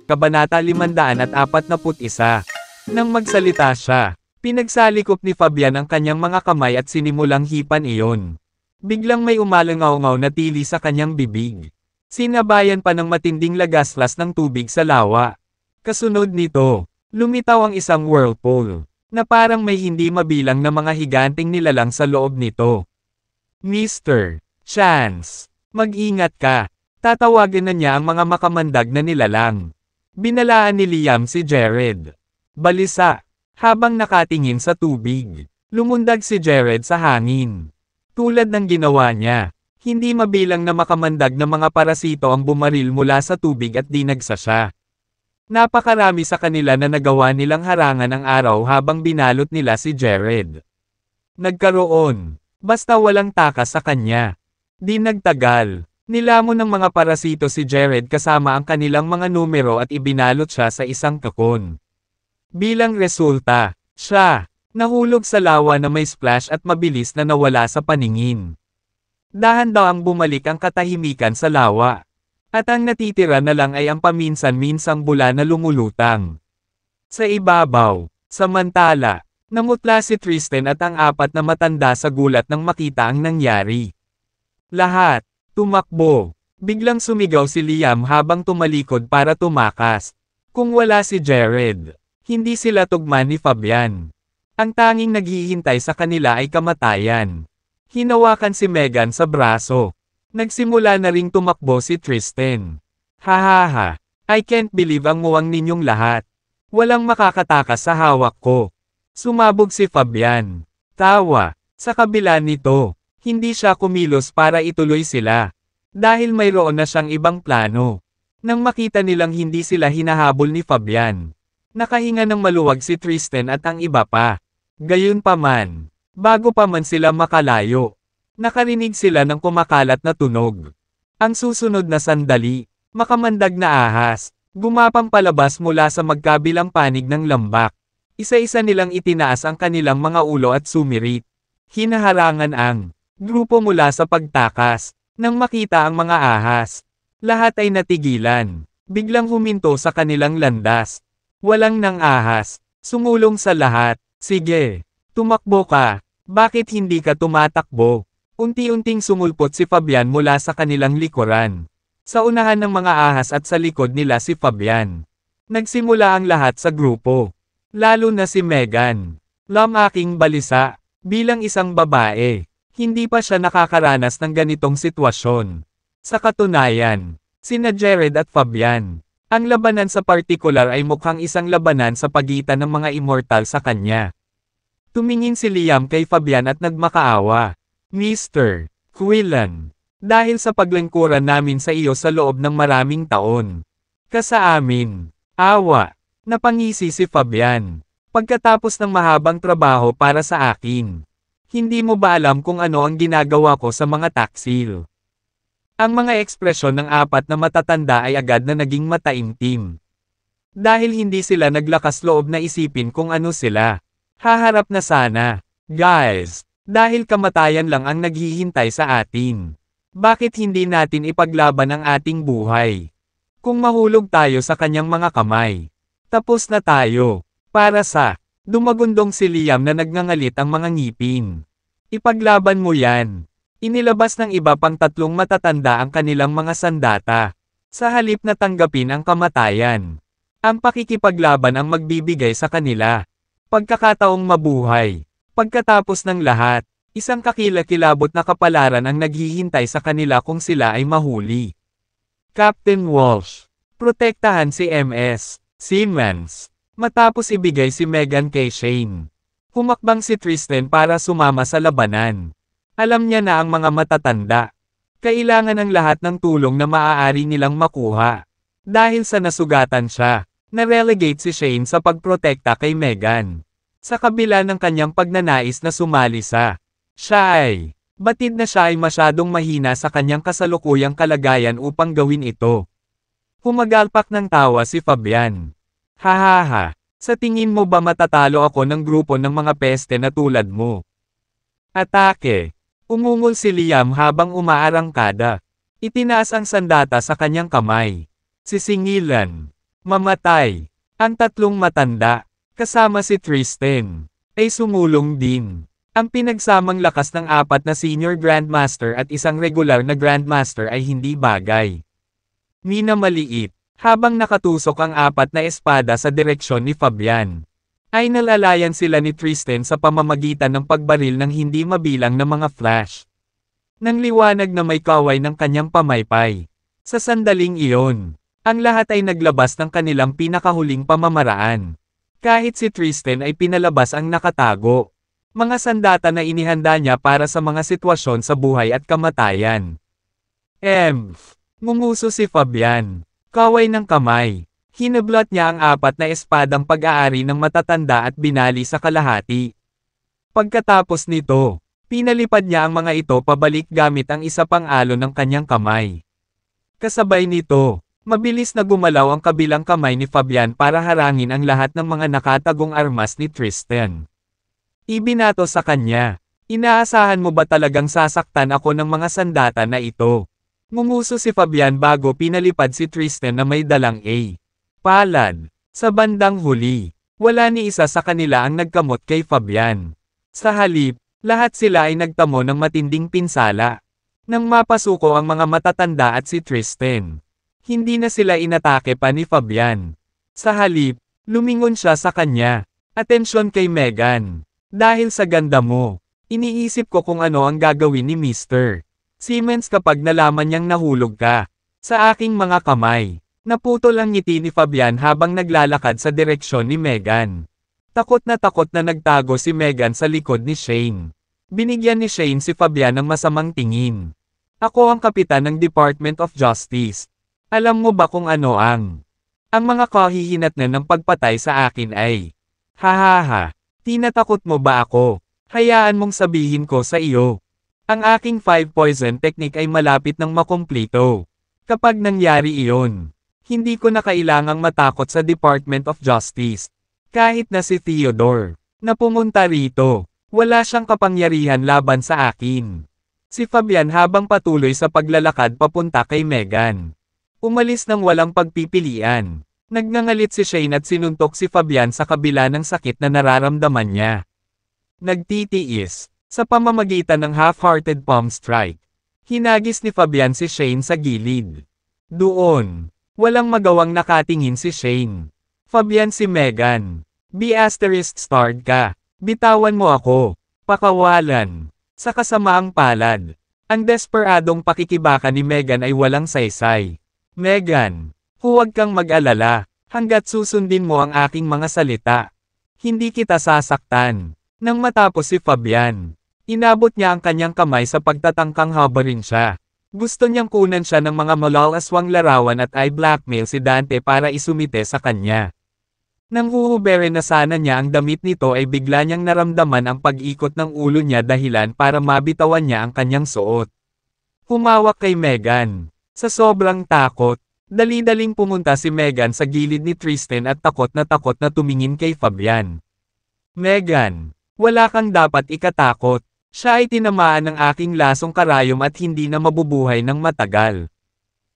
Kabanata 541. Nang magsalita siya, pinagsalikop ni Fabian ang kanyang mga kamay at sinimulang hipan iyon. Biglang may umalangaw-ngaw na tili sa kanyang bibig. Sinabayan pa ng matinding lagaslas ng tubig sa lawa. Kasunod nito, lumitaw ang isang whirlpool, na parang may hindi mabilang na mga higanting nilalang sa loob nito. Mr. Chance, mag-ingat ka. Tatawagan na niya ang mga makamandag na nilalang. Binalaan ni Liam si Jared. Balisa. Habang nakatingin sa tubig, lumundag si Jared sa hangin. Tulad ng ginawa niya, hindi mabilang na makamandag na mga parasito ang bumaril mula sa tubig at dinagsa siya. Napakarami sa kanila na nagawa nilang harangan ang araw habang binalot nila si Jared. Nagkaroon, basta walang takas sa kanya. Di nagtagal, nilamon ng mga parasito si Jared kasama ang kanilang mga numero at ibinalot siya sa isang kakon. Bilang resulta, siya, nahulog sa lawa na may splash at mabilis na nawala sa paningin. Dahan-dahang bumalik ang katahimikan sa lawa. At ang natitira na lang ay ang paminsan-minsang bula na lumulutang. Sa ibabaw, samantala, namutla si Tristan at ang apat na matanda sa gulat nang makita ang nangyari. Lahat, tumakbo. Biglang sumigaw si Liam habang tumalikod para tumakas. Kung wala si Jared, hindi sila tugma ni Fabian. Ang tanging naghihintay sa kanila ay kamatayan. Hinawakan si Megan sa braso. Nagsimula na ring tumakbo si Tristan. Hahaha, I can't believe ang muwang ninyong lahat. Walang makakatakas sa hawak ko. Sumabog si Fabian. Tawa. Sa kabila nito, hindi siya kumilos para ituloy sila. Dahil mayroon na siyang ibang plano. Nang makita nilang hindi sila hinahabol ni Fabian, nakahinga ng maluwag si Tristan at ang iba pa. Gayunpaman, bago pa man sila makalayo, nakarinig sila ng kumakalat na tunog. Ang susunod na sandali, makamandag na ahas, gumapang palabas mula sa magkabilang panig ng lambak. Isa-isa nilang itinaas ang kanilang mga ulo at sumirit. Hinaharangan ang grupo mula sa pagtakas. Nang makita ang mga ahas, lahat ay natigilan. Biglang huminto sa kanilang landas. Walang nang ahas, sumulong sa lahat. Sige, tumakbo ka. Bakit hindi ka tumatakbo? Unti-unting sumulpot si Fabian mula sa kanilang likuran. Sa unahan ng mga ahas at sa likod nila si Fabian. Nagsimula ang lahat sa grupo. Lalo na si Megan. Lam aking balisa, bilang isang babae, hindi pa siya nakakaranas ng ganitong sitwasyon. Sa katunayan, sina Jared at Fabian, ang labanan sa partikular ay mukhang isang labanan sa pagitan ng mga immortal sa kanya. Tumingin si Liam kay Fabian at nagmakaawa. Mr. Quillan, dahil sa paglingkuran namin sa iyo sa loob ng maraming taon. Sa amin, awa, napangisi si Fabian. Pagkatapos ng mahabang trabaho para sa akin. Hindi mo ba alam kung ano ang ginagawa ko sa mga taksil? Ang mga ekspresyon ng apat na matatanda ay agad na naging mataimtim. Dahil hindi sila naglakas loob na isipin kung ano sila. Haharap na sana. Guys, dahil kamatayan lang ang naghihintay sa atin. Bakit hindi natin ipaglaban ang ating buhay? Kung mahulog tayo sa kanyang mga kamay. Tapos na tayo. Para sa, dumagundong si Liam na nagngangalit ang mga ngipin. Ipaglaban mo yan. Inilabas ng iba pang tatlong matatanda ang kanilang mga sandata. Sa halip na tanggapin ang kamatayan. Ang pakikipaglaban ang magbibigay sa kanila. Pagkakataong mabuhay. Pagkatapos ng lahat, isang kakilakilabot na kapalaran ang naghihintay sa kanila kung sila ay mahuli. Captain Walsh. Protektahan si MS. Simmons. Matapos ibigay si Megan kay Shane. Humakbang si Tristan para sumama sa labanan. Alam niya na ang mga matatanda. Kailangan ng lahat ng tulong na maaari nilang makuha. Dahil sa nasugatan siya, na-relegate si Shane sa pagprotekta kay Megan. Sa kabila ng kanyang pagnanais na sumali siya ay, batid na siya ay masyadong mahina sa kanyang kasalukuyang kalagayan upang gawin ito. Humagalpak ng tawa si Fabian. Hahaha, sa tingin mo ba matatalo ako ng grupo ng mga peste na tulad mo? Atake! Umungol si Liam habang umaarangkada. Itinaas ang sandata sa kanyang kamay. Sisingilan. Mamatay. Ang tatlong matanda, kasama si Tristan, ay sumulong din. Ang pinagsamang lakas ng apat na senior grandmaster at isang regular na grandmaster ay hindi bagay. Minamaliit, habang nakatusok ang apat na espada sa direksyon ni Fabian, ay nalalayan sila ni Tristan sa pamamagitan ng pagbaril ng hindi mabilang na mga flash. Nang liwanag na may kaway ng kanyang pamaypay. Sa sandaling iyon, ang lahat ay naglabas ng kanilang pinakahuling pamamaraan. Kahit si Tristan ay pinalabas ang nakatago. Mga sandata na inihanda niya para sa mga sitwasyon sa buhay at kamatayan. Ngumuso si Fabian. Kaway ng kamay. Hinablot niya ang apat na espadang pag-aari ng matatanda at binali sa kalahati. Pagkatapos nito, pinalipad niya ang mga ito pabalik gamit ang isa pang alon ng kanyang kamay. Kasabay nito, mabilis na gumalaw ang kabilang kamay ni Fabian para harangin ang lahat ng mga nakatagong armas ni Tristan. Ibinato sa kanya, "Inaasahan mo ba talagang sasaktan ako ng mga sandata na ito?" Ngumuso si Fabian bago pinalipad si Tristan na may dalang palad. Sa bandang huli, wala ni isa sa kanila ang nagkamot kay Fabian. Sa halip, lahat sila ay nagtamo ng matinding pinsala. Nang mapasuko ang mga matatanda at si Tristan, hindi na sila inatake pa ni Fabian. Sa halip, lumingon siya sa kanya. "Atensyon kay Megan. Dahil sa ganda mo, iniisip ko kung ano ang gagawin ni Mr. Simmons kapag nalaman niyang nahulog ka." Sa aking mga kamay, naputol ang ngiti ni Fabian habang naglalakad sa direksyon ni Megan. Takot na nagtago si Megan sa likod ni Shane. Binigyan ni Shane si Fabian ng masamang tingin. "Ako ang kapitan ng Department of Justice. Alam mo ba kung ano ang mga kahihinatnan ng pagpatay sa akin ay? Hahaha. Tinatakot mo ba ako? Hayaan mong sabihin ko sa iyo. Ang aking 5 poison technique ay malapit ng makumplito. Kapag nangyari iyon, hindi ko na kailangang matakot sa Department of Justice. Kahit na si Theodore, na pumunta rito, wala siyang kapangyarihan laban sa akin." Si Fabian habang patuloy sa paglalakad papunta kay Megan. Umalis ng walang pagpipilian. Nagngangalit si Shane at sinuntok si Fabian sa kabila ng sakit na nararamdaman niya. Nagtitiis, sa pamamagitan ng half-hearted palm strike. Hinagis ni Fabian si Shane sa gilid. Doon, walang magawang nakatingin si Shane. "Fabian, si Megan. ****starred ka. Bitawan mo ako." Pakawalan. Sa kasamaang palad, ang desperadong pakikibaka ni Megan ay walang saysay. "Megan, huwag kang mag-alala, hanggat susundin mo ang aking mga salita. Hindi kita sasaktan." Nang matapos si Fabian, inabot niya ang kanyang kamay sa pagtatangkang habarin siya. Gusto niyang kunan siya ng mga malalaswang larawan at i-blackmail si Dante para isumite sa kanya. Nang huhubere na sana niya ang damit nito ay bigla niyang naramdaman ang pag-ikot ng ulo niya dahilan para mabitawan niya ang kanyang suot. Humawak kay Megan. Sa sobrang takot, dali-daling pumunta si Megan sa gilid ni Tristan at takot na tumingin kay Fabian. "Megan, wala kang dapat ikatakot. Siya ay tinamaan ng aking lasong karayom at hindi na mabubuhay ng matagal."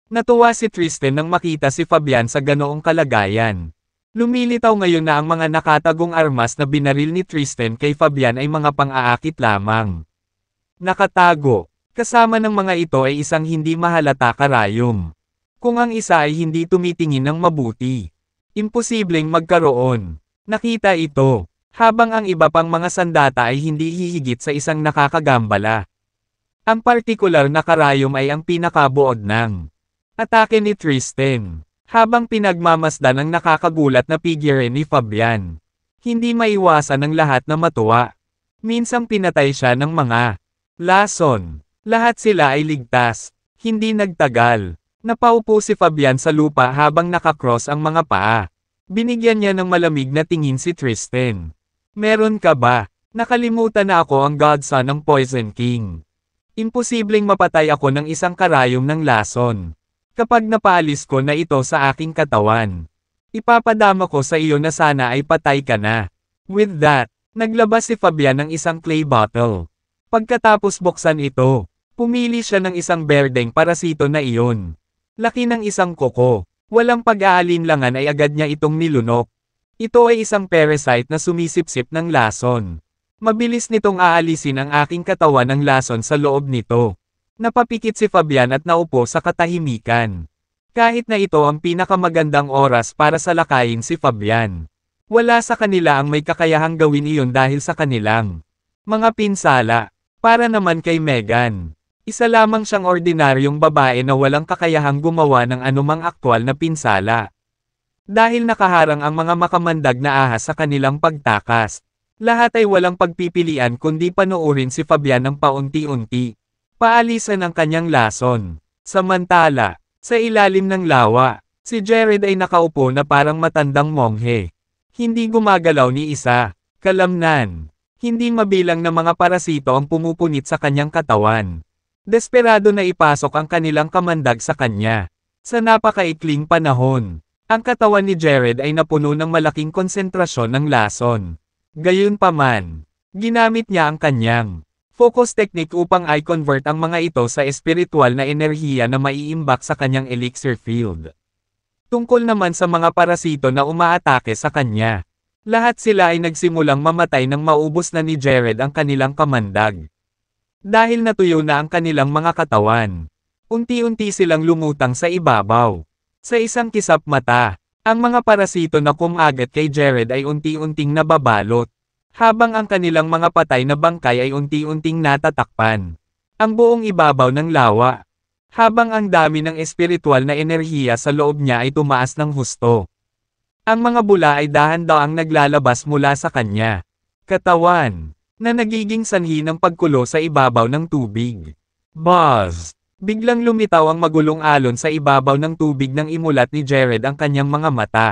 Natuwa si Tristan nang makita si Fabian sa ganoong kalagayan. Lumilitaw ngayon na ang mga nakatagong armas na binaril ni Tristan kay Fabian ay mga pang-aakit lamang. Nakatago, kasama ng mga ito ay isang hindi mahalata karayom. Kung ang isa ay hindi tumitingin ng mabuti, imposibleng magkaroon. Nakita ito, habang ang iba pang mga sandata ay hindi hihigit sa isang nakakagambala. Ang partikular na karayom ay ang pinakabuod ng atake ni Tristan, habang pinagmamasdan ang nakakagulat na figure ni Fabian. Hindi maiwasan ng lahat na matuwa. Minsang pinatay siya ng mga lason. Lahat sila ay ligtas. Hindi nagtagal. Napaupo si Fabian sa lupa habang nakakross ang mga paa. Binigyan niya ng malamig na tingin si Tristan. "Meron ka ba? Nakalimutan na ako ang godson ng Poison King. Imposibleng mapatay ako ng isang karayom ng lason. Kapag napaalis ko na ito sa aking katawan, ipapadama ko sa iyo na sana ay patay ka na." With that, naglabas si Fabian ng isang clay bottle. Pagkatapos buksan ito, pumili siya ng isang berdeng parasito na iyon. Laki ng isang kuko. Walang pag-aalinlangan ay agad niya itong nilunok. Ito ay isang parasite na sumisipsip ng lason. Mabilis nitong aalisin ang aking katawan ng lason sa loob nito. Napapikit si Fabian at naupo sa katahimikan. Kahit na ito ang pinakamagandang oras para salakayin si Fabian. Wala sa kanila ang may kakayahang gawin iyon dahil sa kanilang mga pinsala. Para naman kay Megan. Isa lamang siyang ordinaryong babae na walang kakayahang gumawa ng anumang aktwal na pinsala. Dahil nakaharang ang mga makamandag na ahas sa kanilang pagtakas. Lahat ay walang pagpipilian kundi panoorin si Fabian ng paunti-unti. Paalisan ang kanyang lason. Samantala, sa ilalim ng lawa, si Jared ay nakaupo na parang matandang monghe. Hindi gumagalaw ni isa. Kalamnan. Hindi mabilang na mga parasito ang pumupunit sa kanyang katawan. Desperado na ipasok ang kanilang kamandag sa kanya. Sa napakaikling panahon, ang katawan ni Jared ay napuno ng malaking konsentrasyon ng lason. Gayunpaman, ginamit niya ang kanyang focus technique upang i-convert ang mga ito sa espiritual na enerhiya na maiimbak sa kanyang elixir field. Tungkol naman sa mga parasito na umaatake sa kanya, lahat sila ay nagsimulang mamatay nang maubos na ni Jared ang kanilang kamandag. Dahil natuyo na ang kanilang mga katawan, unti-unti silang lumutang sa ibabaw. Sa isang kisap mata, ang mga parasito na kumagat kay Jared ay unti-unting nababalot, habang ang kanilang mga patay na bangkay ay unti-unting natatakpan. Ang buong ibabaw ng lawa, habang ang dami ng espiritual na enerhiya sa loob niya ay tumaas ng husto. Ang mga bula ay dahan-daang naglalabas mula sa kanya. Katawan na nagiging sanhi ng pagkulo sa ibabaw ng tubig. Buzz! Biglang lumitaw ang magulong alon sa ibabaw ng tubig nang imulat ni Jared ang kanyang mga mata.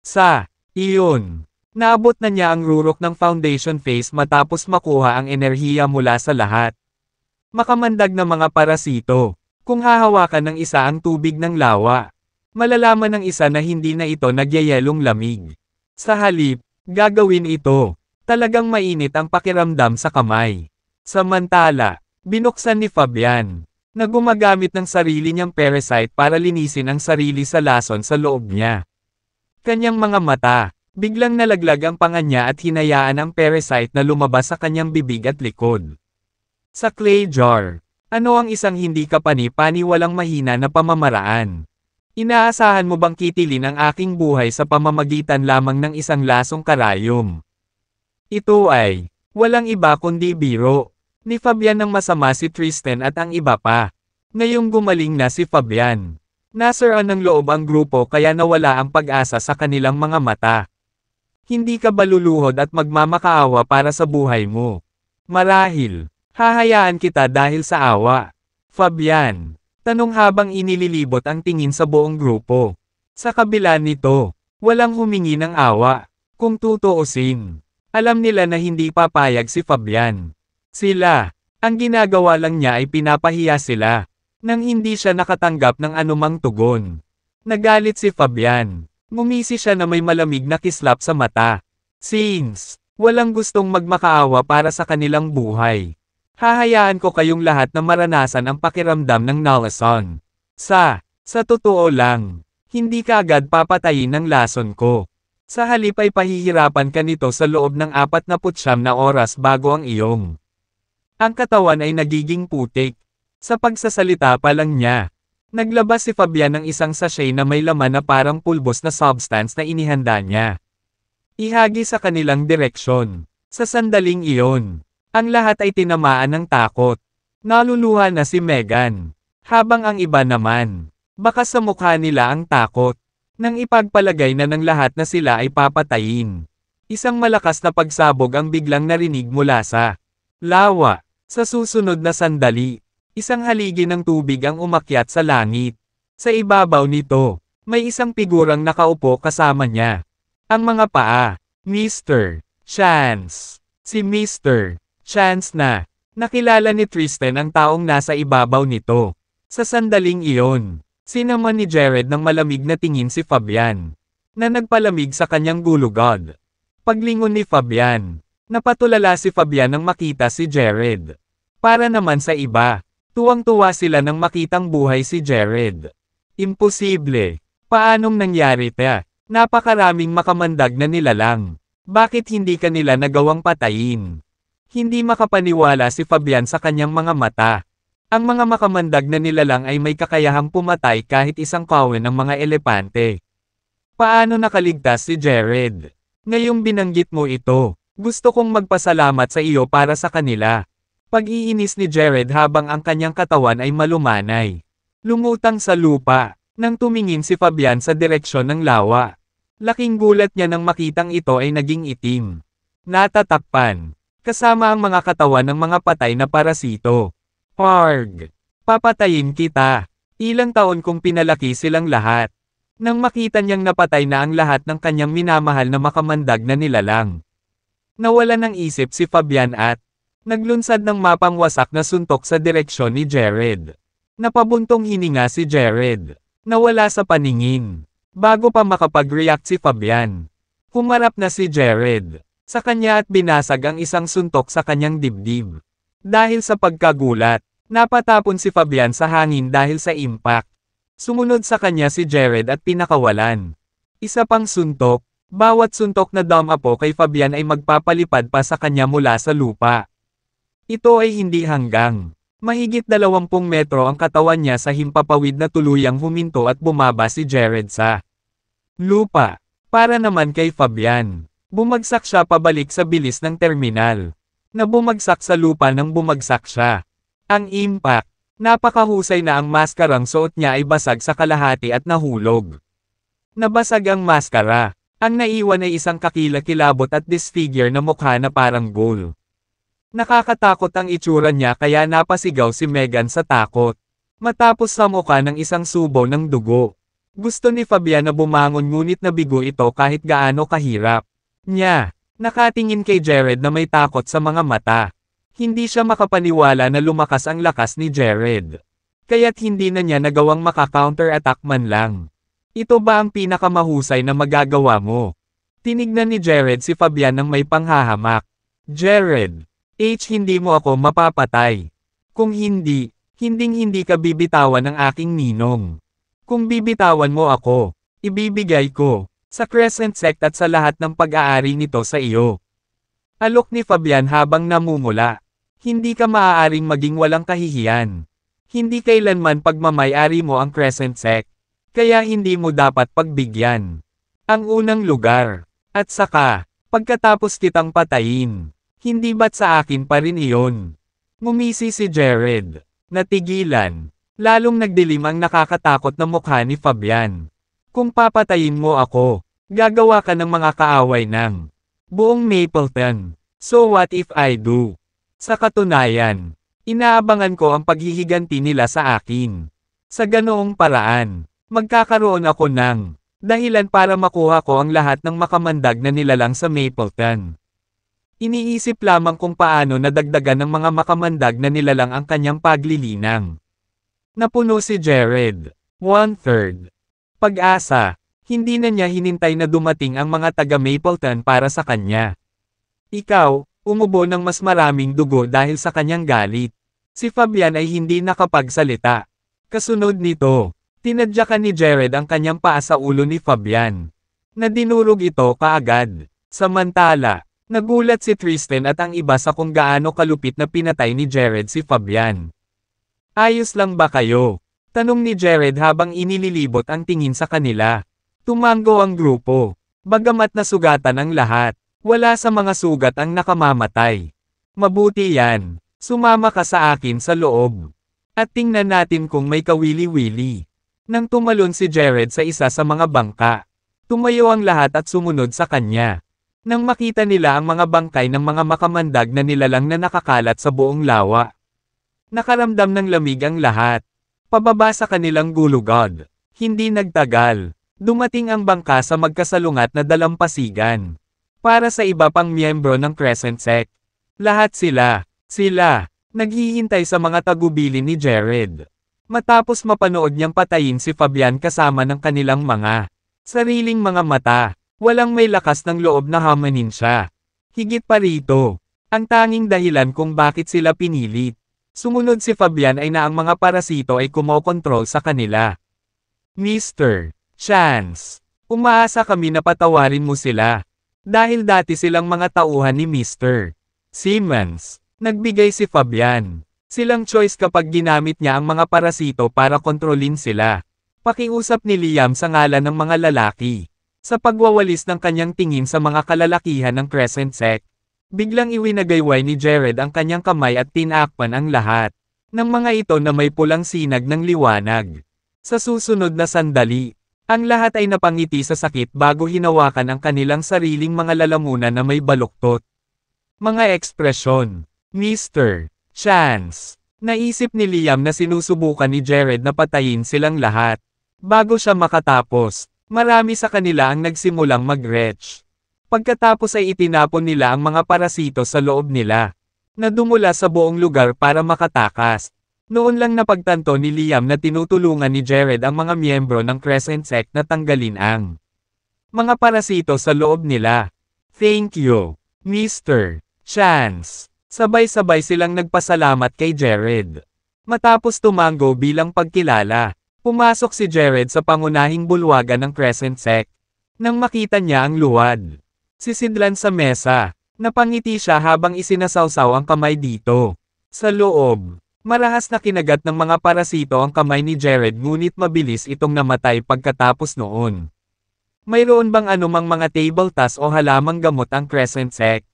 Sa iyon, naabot na niya ang rurok ng foundation phase matapos makuha ang enerhiya mula sa lahat. Makamandag na mga parasito. Kung hahawakan ng isa ang tubig ng lawa, malalaman ng isa na hindi na ito nagyayelong lamig. Sa halip, gagawin ito. Talagang mainit ang pakiramdam sa kamay. Samantala, binuksan ni Fabian, na gumagamit ng sarili niyang parasite para linisin ang sarili sa lason sa loob niya. Kanyang mga mata, biglang nalaglag ang panga niya at hinayaan ang parasite na lumabas sa kanyang bibig at likod. Sa clay jar, ano ang isang hindi kapani-pani walang mahina na pamamaraan? Inaasahan mo bang kitilin ang aking buhay sa pamamagitan lamang ng isang lasong karayom? Ito ay, walang iba kundi biro. Ni Fabian ng masama si Tristan at ang iba pa. Ngayong gumaling na si Fabian. Nasiraan ng loob ang grupo kaya nawala ang pag-asa sa kanilang mga mata. Hindi ka baluluhod at magmamakaawa para sa buhay mo. Marahil, hahayaan kita dahil sa awa. Fabian, tanong habang inililibot ang tingin sa buong grupo. Sa kabila nito, walang humingi ng awa. Kung tutuusin, alam nila na hindi papayag si Fabian. Sila, ang ginagawa lang niya ay pinapahiya sila, nang hindi siya nakatanggap ng anumang tugon. Nagalit si Fabian. Ngumisi siya na may malamig na kislap sa mata. Since, walang gustong magmakaawa para sa kanilang buhay. Hahayaan ko kayong lahat na maranasan ang pakiramdam ng nalason. Sa totoo lang, hindi ka agad papatayin ng lason ko. Sa halip ay pahihirapan ka nito sa loob ng 49 na oras bago ang iyong. Ang katawan ay nagiging putik. Sa pagsasalita pa lang niya, naglabas si Fabian ng isang sachet na may laman na parang pulbos na substance na inihanda niya. Ihagi sa kanilang direksyon. Sa sandaling iyon, ang lahat ay tinamaan ng takot. Naluluha na si Megan. Habang ang iba naman, baka sa mukha nila ang takot. Nang ipagpalagay na ng lahat na sila ay papatayin. Isang malakas na pagsabog ang biglang narinig mula sa lawa. Sa susunod na sandali, isang haligi ng tubig ang umakyat sa langit. Sa ibabaw nito, may isang figurang nakaupo kasama niya. Ang mga paa, Mr. Chance. Si Mr. Chance na, nakilala ni Tristan ang taong nasa ibabaw nito. Sa sandaling iyon, sinaman ni Jared ng malamig na tingin si Fabian, na nagpalamig sa kanyang gulugod. Paglingon ni Fabian, Napatulala si Fabian nang makita si Jared. Para naman sa iba, tuwang-tuwa sila nang makitang buhay si Jared. Imposible. Paanong nangyari ta? Napakaraming makamandag na nilalang. Bakit hindi kanila nagawang patayin? Hindi makapaniwala si Fabian sa kanyang mga mata. Ang mga makamandag na nilalang ay may kakayahang pumatay kahit isang kawin ng mga elepante. Paano nakaligtas si Jared? Ngayong binanggit mo ito, gusto kong magpasalamat sa iyo para sa kanila. Pag-iinis ni Jared habang ang kanyang katawan ay malumanay. Lumutang sa lupa, nang tumingin si Fabian sa direksyon ng lawa. Laking gulat niya nang makitang ito ay naging itim. Natatakpan, kasama ang mga katawan ng mga patay na parasito. Parg! Papatayin kita! Ilang taon kong pinalaki silang lahat. Nang makita niyang napatay na ang lahat ng kanyang minamahal na makamandag na nilalang. Nawala ng isip si Fabian at naglunsad ng mapang wasak na suntok sa direksyon ni Jared. Napabuntong hininga si Jared. Nawala sa paningin. Bago pa makapag-react si Fabian. Humarap na si Jared sa kanya at binasag ang isang suntok sa kanyang dibdib. Dahil sa pagkagulat, napatapon si Fabian sa hangin dahil sa impact. Sumunod sa kanya si Jared at pinakawalan. Isa pang suntok, bawat suntok na dumapo kay Fabian ay magpapalipad pa sa kanya mula sa lupa. Ito ay hindi hanggang. Mahigit 20 metro ang katawan niya sa himpapawid na tuluyang huminto at bumaba si Jared sa lupa. Para naman kay Fabian, bumagsak siya pabalik sa bilis ng terminal. Na bumagsak sa lupa nang bumagsak siya. Ang impact, napakahusay na ang maskarang suot niya ay basag sa kalahati at nahulog. Nabasag ang maskara. Ang naiwan ay isang kakilakilabot at disfigure na mukha na parang ghoul. Nakakatakot ang itsura niya kaya napasigaw si Megan sa takot. Matapos sa mukha ng isang subo ng dugo. Gusto ni Fabian na bumangon ngunit nabigo ito kahit gaano kahirap. Nakatingin kay Jared na may takot sa mga mata. Hindi siya makapaniwala na lumakas ang lakas ni Jared. Kaya't hindi na niya nagawang maka-counter-attack man lang. Ito ba ang pinakamahusay na magagawa mo? Tinignan ni Jared si Fabian ng may panghahamak. Jared, hindi mo ako mapapatay. Kung hinding-hindi ka bibitawan ng aking ninong. Kung bibitawan mo ako, ibibigay ko sa Crescent Sect at sa lahat ng pag-aari nito sa iyo. Alok ni Fabian habang namumula. Hindi ka maaaring maging walang kahihiyan. Hindi kailanman pagmamay-ari mo ang Crescent Sect. Kaya hindi mo dapat pagbigyan. Ang unang lugar. At saka, pagkatapos kitang patayin. Hindi ba't sa akin pa rin iyon? Ngumisi si Jared. Natigilan. Lalong nagdilim ang nakakatakot na mukha ni Fabian. Kung papatayin mo ako, gagawa ka ng mga kaaway ng buong Mapleton. So what if I do? Sa katunayan, inaabangan ko ang paghihiganti nila sa akin. Sa ganoong paraan, magkakaroon ako ng dahilan para makuha ko ang lahat ng makamandag na nilalang sa Mapleton. Iniisip lamang kung paano nadagdagan ng mga makamandag na nilalang ang kanyang paglilinang. Napuno si Jared. 1/3. Pag-asa, hindi na niya hinintay na dumating ang mga taga Mapleton para sa kanya. Ikaw, umubo ng mas maraming dugo dahil sa kanyang galit. Si Fabian ay hindi nakapagsalita. Kasunod nito, tinadyakan ni Jared ang kanyang paa sa ulo ni Fabian. Nadinurog ito kaagad. Samantala, nagulat si Tristan at ang iba sa kung gaano kalupit na pinatay ni Jared si Fabian. Ayos lang ba kayo? Tanong ni Jared habang inililibot ang tingin sa kanila. Tumango ang grupo. Bagamat nasugatan ang lahat, wala sa mga sugat ang nakamamatay. Mabuti yan. Sumama ka sa akin sa loob. At tingnan natin kung may kawili-wili. Nang tumalon si Jared sa isa sa mga bangka, tumayo ang lahat at sumunod sa kanya. Nang makita nila ang mga bangkay ng mga makamandag na nilalang na nakakalat sa buong lawa. Nakaramdam ng lamig ang lahat. Pababa sa kanilang gulugod. Hindi nagtagal. Dumating ang bangka sa magkasalungat na dalampasigan. Para sa iba pang miyembro ng Crescent Sect. Lahat sila, naghihintay sa mga tagubilin ni Jared. Matapos mapanood niyang patayin si Fabian kasama ng kanilang mga sariling mga mata, walang may lakas ng loob na hamanin siya. Higit pa rito, ang tanging dahilan kung bakit sila pinilit. Sumunod si Fabian ay na ang mga parasito ay kumokontrol sa kanila. Mr. Chance, umaasa kami na patawarin mo sila. Dahil dati silang mga tauhan ni Mr. Simmons, nagbigay si Fabian. Silang choice kapag ginamit niya ang mga parasito para kontrolin sila. Pakiusap ni Liam sa ngalan ng mga lalaki. Sa pagwawalis ng kanyang tingin sa mga kalalakihan ng Crescent Sect, biglang iwinagayway ni Jared ang kanyang kamay at tinakpan ang lahat ng mga ito na may pulang sinag ng liwanag. Sa susunod na sandali, ang lahat ay napangiti sa sakit bago hinawakan ang kanilang sariling mga lalamunan na may baluktot. Mga ekspresyon. Mr. Chance. Naisip ni Liam na sinusubukan ni Jared na patayin silang lahat. Bago siya makatapos, marami sa kanila ang nagsimulang mag-retch. Pagkatapos ay itinapon nila ang mga parasito sa loob nila, na dumula sa buong lugar para makatakas. Noon lang napagtanto ni Liam na tinutulungan ni Jared ang mga miyembro ng Crescent Sect na tanggalin ang mga parasito sa loob nila. Thank you, Mr. Chance. Sabay-sabay silang nagpasalamat kay Jared. Matapos tumango bilang pagkilala, pumasok si Jared sa pangunahing bulwagan ng Crescent Sect. Nang makita niya ang luwad, sisidlan sa mesa, napangiti siya habang isinasawsaw ang kamay dito. Sa loob, marahas na kinagat ng mga parasito ang kamay ni Jared ngunit mabilis itong namatay pagkatapos noon. Mayroon bang anumang mga table tas o halamang gamot ang Crescent Sect?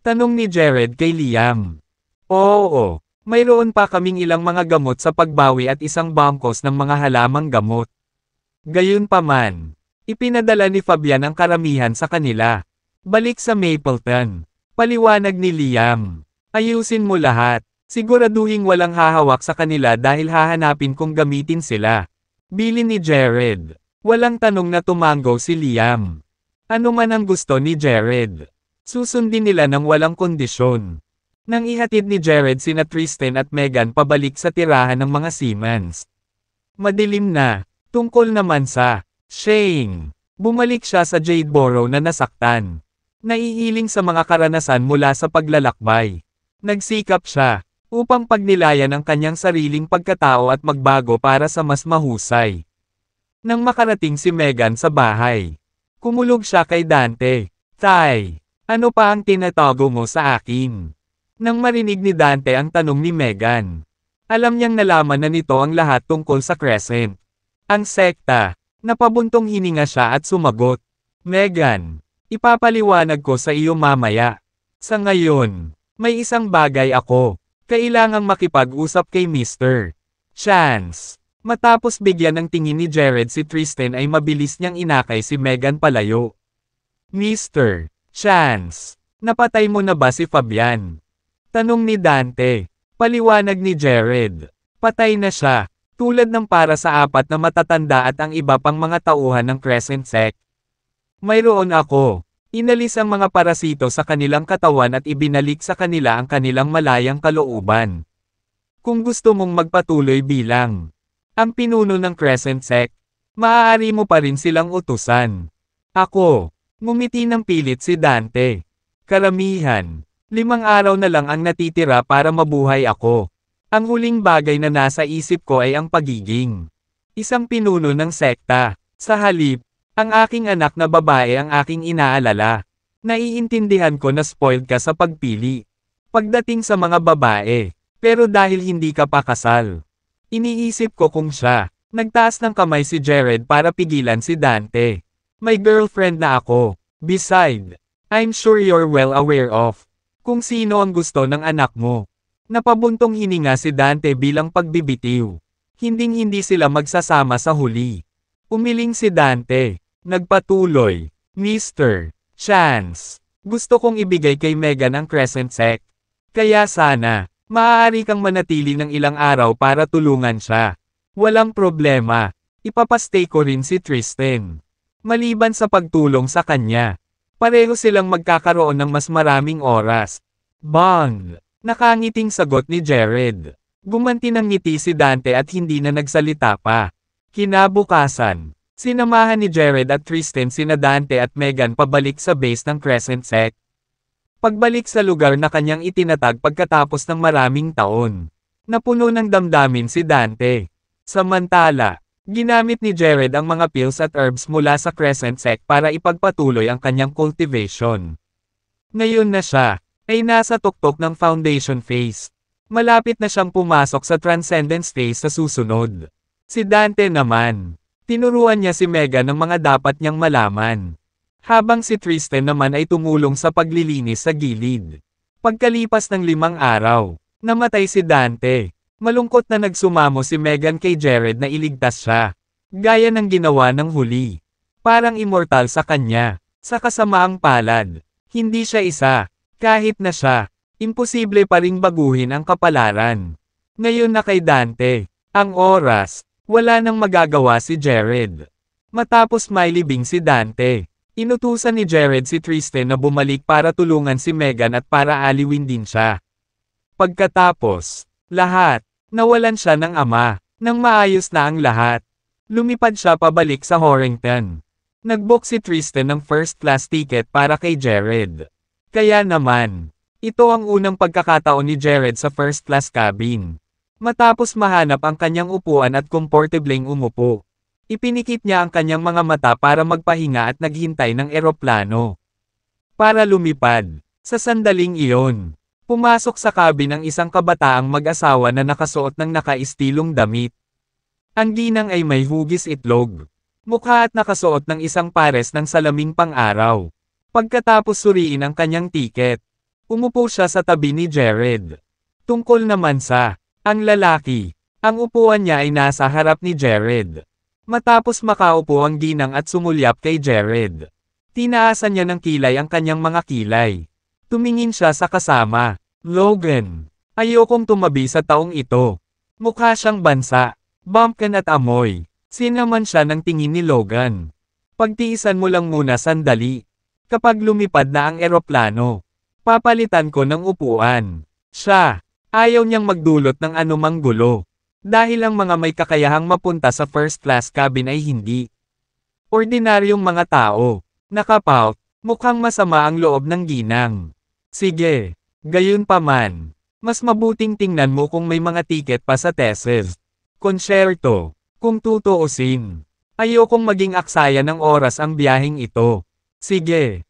Tanong ni Jared kay Liam. Oo. Mayroon pa kaming ilang mga gamot sa pagbawi at isang bangkos ng mga halamang gamot. Gayunpaman, ipinadala ni Fabian ang karamihan sa kanila. Balik sa Mapleton. Paliwanag ni Liam. Ayusin mo lahat. Siguraduhing walang hahawak sa kanila dahil hahanapin kung gamitin sila. Bilin ni Jared. Walang tanong na tumango si Liam. Ano man ang gusto ni Jared, susundin nila ng walang kondisyon. Nang ihatid ni Jared sina Tristan at Megan pabalik sa tirahan ng mga Simmons. Madilim na, tungkol naman sa Shane. Bumalik siya sa Jadeboro na nasaktan. Naiiling sa mga karanasan mula sa paglalakbay. Nagsikap siya upang pagnilayan ang kanyang sariling pagkatao at magbago para sa mas mahusay. Nang makarating si Megan sa bahay, kumulog siya kay Dante. Tay, ano pa ang tinatago mo sa akin? Nang marinig ni Dante ang tanong ni Megan, alam niyang nalaman na nito ang lahat tungkol sa Crescent. Ang sekta, napabuntong hininga siya at sumagot. Megan, ipapaliwanag ko sa iyo mamaya. Sa ngayon, may isang bagay ako. Kailangang makipag-usap kay Mr. Chance. Matapos bigyan ng tingin ni Jared si Tristan ay mabilis niyang inakay si Megan palayo. Mr. Chance, napatay mo na ba si Fabian? Tanong ni Dante. Paliwanag ni Jared. Patay na siya, tulad ng para sa apat na matatanda at ang iba pang mga tauhan ng Crescent Sect. Mayroon ako. Inalis ang mga parasito sa kanilang katawan at ibinalik sa kanila ang kanilang malayang kalooban. Kung gusto mong magpatuloy bilang ang pinuno ng Crescent Sect, maaari mo pa rin silang utusan. Ako, ngumiti ng pilit si Dante. Karamihan. 5 araw na lang ang natitira para mabuhay ako. Ang huling bagay na nasa isip ko ay ang pagiging isang pinuno ng sekta. Sa halip, ang aking anak na babae ang aking inaalala. Naiintindihan ko na spoiled ka sa pagpili pagdating sa mga babae, pero dahil hindi ka pa kasal. Iniisip ko kung siya. Nagtaas ng kamay si Jared para pigilan si Dante. May girlfriend na ako. Beside, I'm sure you're well aware of kung sino ang gusto ng anak mo. Napabuntong hininga si Dante bilang pagbibitiw. Hinding-hindi sila magsasama sa huli. Umiling si Dante. Nagpatuloy. Mr. Chance, gusto kong ibigay kay Megan ang Crescent Sect. Kaya sana, maaari kang manatili ng ilang araw para tulungan siya. Walang problema. Ipapastay ko rin si Tristan. Maliban sa pagtulong sa kanya, pareho silang magkakaroon ng mas maraming oras. Bang! Nakangiting sagot ni Jared. Gumanti ng ngiti si Dante at hindi na nagsalita pa. Kinabukasan, sinamahan ni Jared at Tristan sina Dante at Megan pabalik sa base ng Crescent Sect. Pagbalik sa lugar na kanyang itinatag pagkatapos ng maraming taon. Napuno ng damdamin si Dante. Samantala, ginamit ni Jared ang mga pills at herbs mula sa Crescent Sect para ipagpatuloy ang kanyang cultivation. Ngayon na siya, ay nasa tuktok ng foundation phase. Malapit na siyang pumasok sa transcendence phase sa susunod. Si Dante naman, tinuruan niya si Megan ng mga dapat niyang malaman. Habang si Tristan naman ay tumulong sa paglilinis sa gilid. Pagkalipas ng 5 araw, namatay si Dante. Malungkot na nagsumamo si Megan kay Jared na iligtas siya. Gaya ng ginawa ng huli. Parang immortal sa kanya. Sa kasamaang palad. Hindi siya isa. Kahit na siya, imposible pa ring baguhin ang kapalaran. Ngayon na kay Dante, ang oras, wala nang magagawa si Jared. Matapos mailibing si Dante, inutusan ni Jared si Tristan na bumalik para tulungan si Megan at para aliwin din siya. Pagkatapos, lahat, nawalan siya ng ama, nang maayos na ang lahat. Lumipad siya pabalik sa Horrington. Nag-book si Tristan ng first class ticket para kay Jared. Kaya naman, ito ang unang pagkakataon ni Jared sa first class cabin. Matapos mahanap ang kanyang upuan at komportableng umupo, ipinikit niya ang kanyang mga mata para magpahinga at naghintay ng eroplano. Para lumipad, sa sandaling iyon, pumasok sa cabin ang isang kabataang mag-asawa na nakasuot ng nakaistilong damit. Ang ginang ay may hugis itlog, mukha at nakasuot ng isang pares ng salaming pang-araw. Pagkatapos suriin ang kanyang tiket, umupo siya sa tabi ni Jared. Tungkol naman sa, ang lalaki, ang upuan niya ay nasa harap ni Jared. Matapos makaupo ang ginang at sumulyap kay Jared, tinaasan niya ng kilay ang kanyang mga kilay. Tumingin siya sa kasama. Logan, ayokong tumabi sa taong ito. Mukha siyang bansa, bumpkin at amoy. Sinaman siya ng tingin ni Logan. Pagtiisan mo lang muna sandali. Kapag lumipad na ang eroplano, papalitan ko ng upuan. Siya, ayaw niyang magdulot ng anumang gulo. Dahil ang mga may kakayahang mapunta sa first class cabin ay hindi ordinaryong mga tao. Nakapout, mukhang masama ang loob ng ginang. Sige, gayunpaman, mas mabuting tingnan mo kung may mga tiket pa sa thesis. Konsyerto, kung tutuusin. Ayokong maging aksaya ng oras ang biyaheng ito. Sige,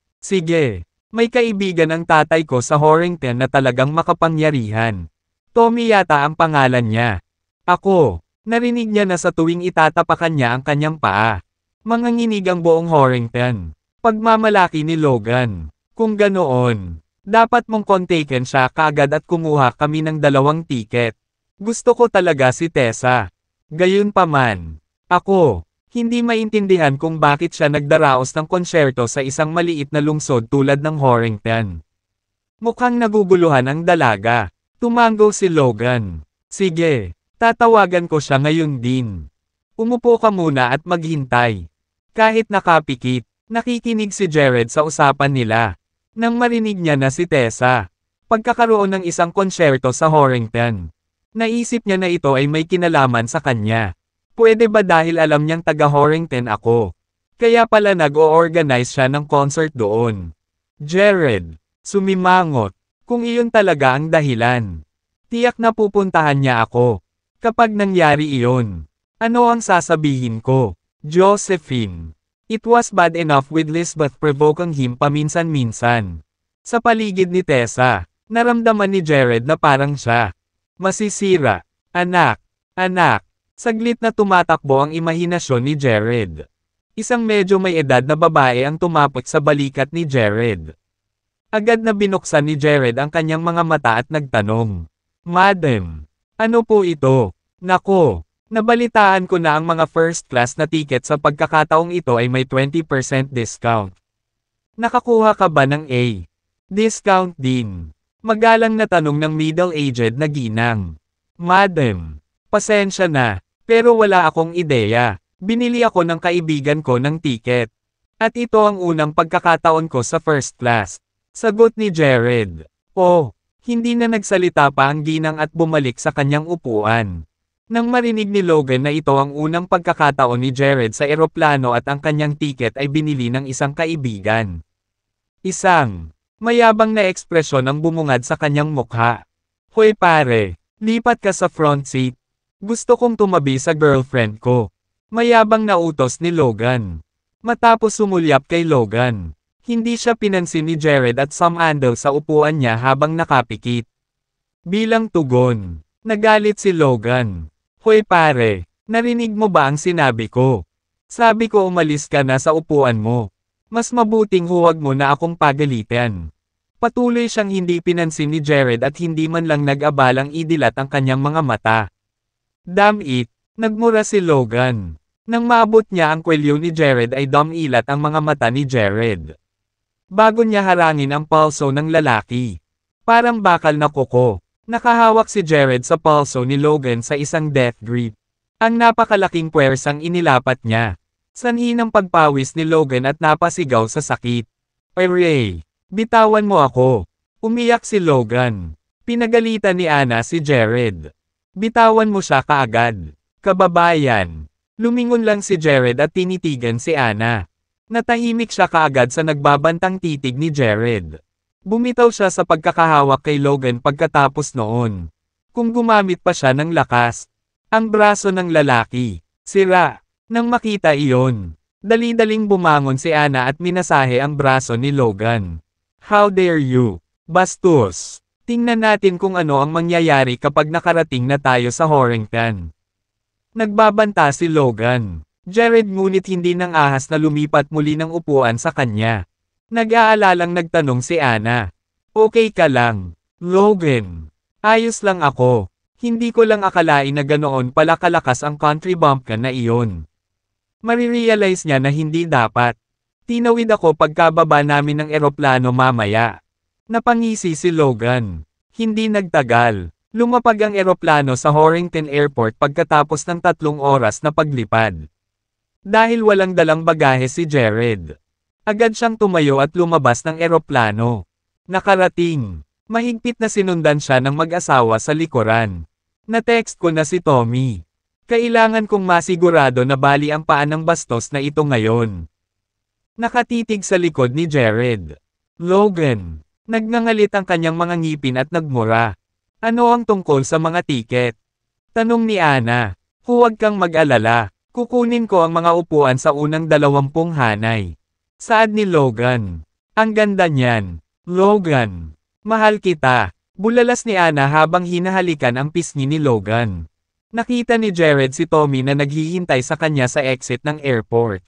may kaibigan ang tatay ko sa Horrington na talagang makapangyarihan. Tommy yata ang pangalan niya. Ako, narinig niya na sa tuwing itatapakan niya ang kanyang paa. Manganginig ang buong Horrington. Pagmamalaki ni Logan. Kung ganoon, dapat mong kontaken siya kaagad at kumuha kami ng 2 tiket. Gusto ko talaga si Tessa. Gayunpaman, ako, hindi maintindihan kung bakit siya nagdaraos ng konsyerto sa isang maliit na lungsod tulad ng Horrington. Mukhang naguguluhan ang dalaga. Tumango si Logan. Sige. Tatawagan ko siya ngayon din. Umupo ka muna at maghintay. Kahit nakapikit, nakikinig si Jared sa usapan nila. Nang marinig niya na si Tessa, pagkakaroon ng isang konsyerto sa Horrington, naisip niya na ito ay may kinalaman sa kanya. Pwede ba dahil alam niyang taga Horrington ako? Kaya pala nag-o-organize siya ng concert doon. Jared, sumimangot. Kung iyon talaga ang dahilan, tiyak na pupuntahan niya ako. Kapag nangyari iyon, ano ang sasabihin ko? Josephine. It was bad enough with Lisbeth provoking him paminsan-minsan. Sa paligid ni Tessa, naramdaman ni Jared na parang siya masisira. Anak, saglit na tumatakbo ang imahinasyon ni Jared. Isang medyo may edad na babae ang tumapot sa balikat ni Jared. Agad na binuksan ni Jared ang kanyang mga mata at nagtanong, Madam, ano po ito? Nako, nabalitaan ko na ang mga first class na ticket sa pagkakataong ito ay may 20% discount. Nakakuha ka ba ng A? Discount din. Magalang na tanong ng middle-aged na ginang. Madam, pasensya na, pero wala akong ideya. Binili ako ng kaibigan ko ng ticket. At ito ang unang pagkakataon ko sa first class. Sagot ni Jared. Oh. Hindi na nagsalita pa ang ginang at bumalik sa kanyang upuan. Nang marinig ni Logan na ito ang unang pagkakataon ni Jared sa eroplano at ang kanyang tiket ay binili ng isang kaibigan. Isang Mayabang na ekspresyon ang bumungad sa kanyang mukha. Hoy pare, lipat ka sa front seat. Gusto kong tumabi sa girlfriend ko. Mayabang na utos ni Logan. Matapos sumulyap kay Logan, hindi siya pinansin ni Jared at sumandal sa upuan niya habang nakapikit. Bilang tugon, nagalit si Logan. Hoy pare, narinig mo ba ang sinabi ko? Sabi ko umalis ka na sa upuan mo. Mas mabuting huwag mo na akong pagalitan. Patuloy siyang hindi pinansin ni Jared at hindi man lang nag-abalang idilat ang kanyang mga mata. Damn it, nagmura si Logan. Nang maabot niya ang kwelyo ni Jared ay dumilat ang mga mata ni Jared. Bago niya harangin ang pulso ng lalaki. Parang bakal na kuko. Nakahawak si Jared sa pulso ni Logan sa isang death grip. Ang napakalaking puwersang inilapat niya. Sanhi ng pagpawis ni Logan at napasigaw sa sakit. Oy Ray, bitawan mo ako. Umiyak si Logan. Pinagalitan ni Anna si Jared. Bitawan mo siya kaagad. Kababayan. Lumingon lang si Jared at tinitigan si Anna. Natahimik siya kaagad sa nagbabantang titig ni Jared. Bumitaw siya sa pagkakahawak kay Logan pagkatapos noon. Kung gumamit pa siya ng lakas. Ang braso ng lalaki. Sira. Nang makita iyon, dali-daling bumangon si Anna at minasahe ang braso ni Logan. How dare you? Bastos. Tingnan natin kung ano ang mangyayari kapag nakarating na tayo sa Horrington. Nagbabanta si Logan. Jared ngunit hindi nang ahas na lumipat muli ng upuan sa kanya. Nag-aalalang nagtanong si Anna. Okay ka lang, Logan? Ayos lang ako. Hindi ko lang akalain na ganoon pala kalakas ang country bumpkin na iyon. Marirealize niya na hindi dapat. Tinawid ako pagkababa namin ng eroplano mamaya. Napangisi si Logan. Hindi nagtagal. Lumapag ang eroplano sa Horrington Airport pagkatapos ng 3 oras na paglipad. Dahil walang dalang bagahe si Jared. Agad siyang tumayo at lumabas ng eroplano. Nakarating. Mahigpit na sinundan siya ng mag-asawa sa likuran. Na-text ko na si Tommy. Kailangan kong masigurado na bali ang paa ng bastos na ito ngayon. Nakatitig sa likod ni Jared. Logan. Nagngangalit ang kanyang mga ngipin at nagmura. Ano ang tungkol sa mga tiket? Tanong ni Anna. Huwag kang mag-alala. Kukunin ko ang mga upuan sa unang 20 hanay. Saad ni Logan. Ang ganda niyan. Logan. Mahal kita. Bulalas ni Anna habang hinahalikan ang pisngi ni Logan. Nakita ni Jared si Tommy na naghihintay sa kanya sa exit ng airport.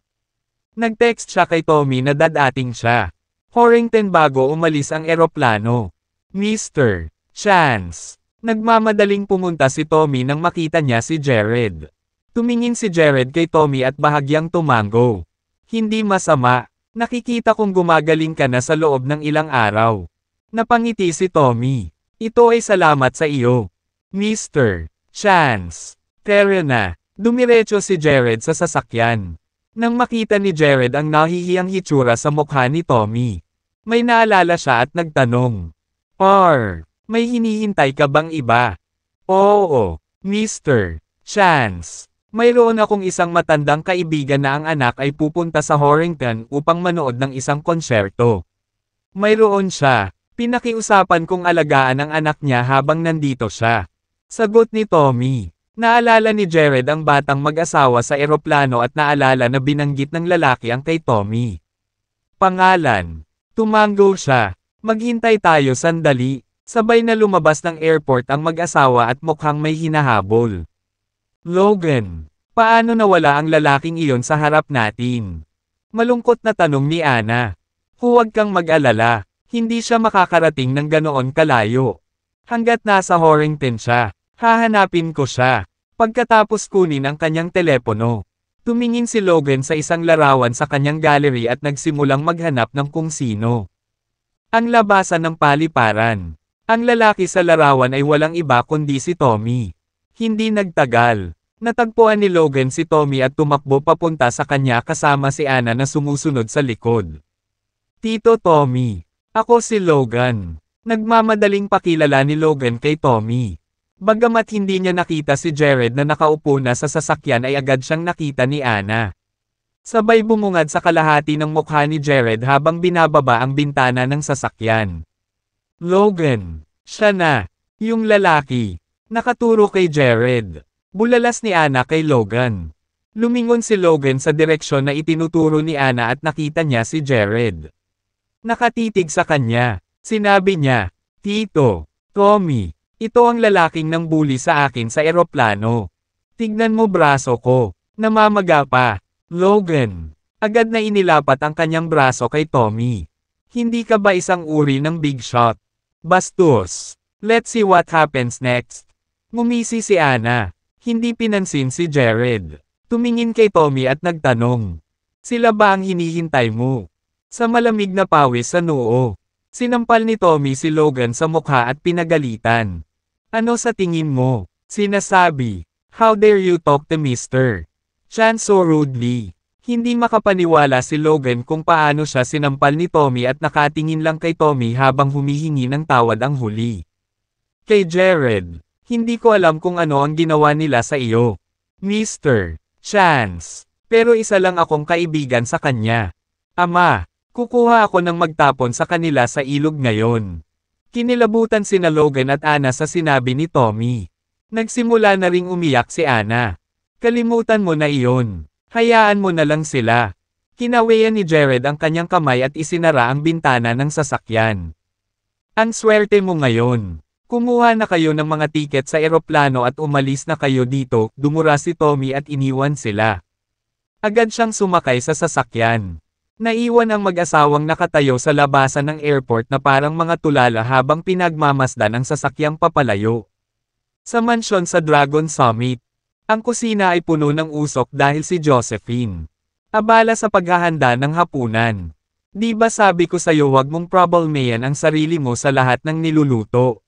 Nag-text siya kay Tommy na dadating siya. Horrington bago umalis ang eroplano. Mr. Chance. Nagmamadaling pumunta si Tommy nang makita niya si Jared. Tumingin si Jared kay Tommy at bahagyang tumango. Hindi masama. Nakikita kong gumagaling ka na sa loob ng ilang araw. Napangiti si Tommy. Ito ay salamat sa iyo. Mr. Chance. Tara na. Dumiretso si Jared sa sasakyan. Nang makita ni Jared ang nahihiyang hitsura sa mukha ni Tommy. May naalala siya at nagtanong. May hinihintay ka bang iba? Oo, Mr. Chance. Mayroon akong isang matandang kaibigan na ang anak ay pupunta sa Horrington upang manood ng isang konsyerto. Mayroon siya. Pinakiusapan kong alagaan ang anak niya habang nandito siya. Sagot ni Tommy. Naalala ni Jared ang batang mag-asawa sa eroplano at naalala na binanggit ng lalaki ang kay Tommy. Pangalan. Tumango siya. Maghintay tayo sandali. Sabay na lumabas ng airport ang mag-asawa at mukhang may hinahabol. Logan. Paano nawala ang lalaking iyon sa harap natin? Malungkot na tanong ni Anna. Huwag kang mag-alala. Hindi siya makakarating ng ganoon kalayo. Hanggat nasa Horrington siya, hahanapin ko siya. Pagkatapos kunin ang kanyang telepono. Tumingin si Logan sa isang larawan sa kanyang gallery at nagsimulang maghanap ng kung sino. Ang labasan ng paliparan. Ang lalaki sa larawan ay walang iba kundi si Tommy. Hindi nagtagal. Natagpuan ni Logan si Tommy at tumakbo papunta sa kanya kasama si Anna na sumusunod sa likod. Tito Tommy. Ako si Logan. Nagmamadaling pakilala ni Logan kay Tommy. Bagamat hindi niya nakita si Jared na nakaupo na sa sasakyan ay agad siyang nakita ni Anna. Sabay bumungad sa kalahati ng mukha ni Jared habang binababa ang bintana ng sasakyan. Logan. Siya na. Yung lalaki. Nakaturo kay Jared. Bulalas ni Anna kay Logan. Lumingon si Logan sa direksyon na itinuturo ni Anna at nakita niya si Jared. Nakatitig sa kanya. Sinabi niya, "Tito, Tommy, ito ang lalaking nang bully sa akin sa eroplano. Tignan mo braso ko. Namamaga pa." Logan. Agad na inilapat ang kanyang braso kay Tommy. Hindi ka ba isang uri ng big shot? Bastos. Let's see what happens next. Ngumisi si Anna. Hindi pinansin si Jared. Tumingin kay Tommy at nagtanong. Sila ba ang hinihintay mo? Sa malamig na pawis sa noo. Sinampal ni Tommy si Logan sa mukha at pinagalitan. Ano sa tingin mo? Sinasabi. How dare you talk to Mr. Chan so rudely. Hindi makapaniwala si Logan kung paano siya sinampal ni Tommy at nakatingin lang kay Tommy habang humihingi ng tawad ang huli. Kay Jared, hindi ko alam kung ano ang ginawa nila sa iyo, Mr. Chance. Pero isa lang akong kaibigan sa kanya. Ama, kukuha ako ng magtapon sa kanila sa ilog ngayon. Kinilabutan sina Logan at Anna sa sinabi ni Tommy. Nagsimula na ring umiyak si Anna. Kalimutan mo na iyon. Hayaan mo na lang sila. Kinawayan ni Jared ang kanyang kamay at isinara ang bintana ng sasakyan. Ang swerte mo ngayon. Kumuha na kayo ng mga tiket sa eroplano at umalis na kayo dito, dumura si Tommy at iniwan sila. Agad siyang sumakay sa sasakyan. Naiwan ang mag-asawang nakatayo sa labasan ng airport na parang mga tulala habang pinagmamasdan ang sasakyang papalayo. Sa mansyon sa Dragon Summit. Ang kusina ay puno ng usok dahil si Josephine. Abala sa paghahanda ng hapunan. Di ba sabi ko sa'yo wag mong problemayan ang sarili mo sa lahat ng niluluto.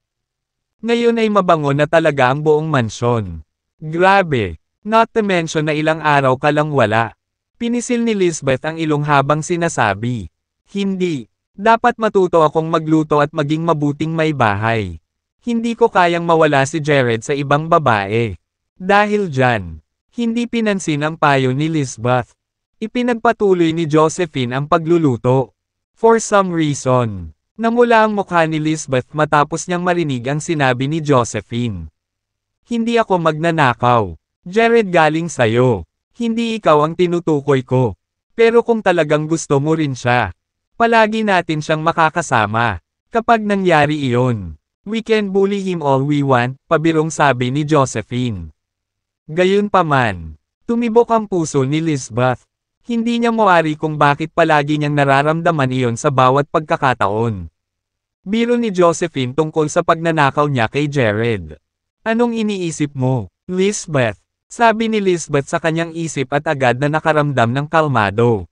Ngayon ay mabango na talaga ang buong mansyon. Grabe, not to mention na ilang araw ka lang wala. Pinisil ni Lisbeth ang ilong habang sinasabi. Hindi, dapat matuto akong magluto at maging mabuting may bahay. Hindi ko kayang mawala si Jared sa ibang babae. Dahil dyan, hindi pinansin ang payo ni Lisbeth. Ipinagpatuloy ni Josephine ang pagluluto. For some reason, namula ang mukha ni Lisbeth matapos niyang marinig ang sinabi ni Josephine. Hindi ako magnanakaw. Jared galing sayo. Hindi ikaw ang tinutukoy ko. Pero kung talagang gusto mo rin siya, palagi natin siyang makakasama. Kapag nangyari iyon, we can bully him all we want, pabirong sabi ni Josephine. Gayunpaman, tumibok ang puso ni Lisbeth. Hindi niya mawari kung bakit palagi niyang nararamdaman iyon sa bawat pagkakataon. Biro ni Josephine tungkol sa pagnanakaw niya kay Jared. Anong iniisip mo, Lisbeth? Sabi ni Lisbeth sa kanyang isip at agad na nakaramdam ng kalmado.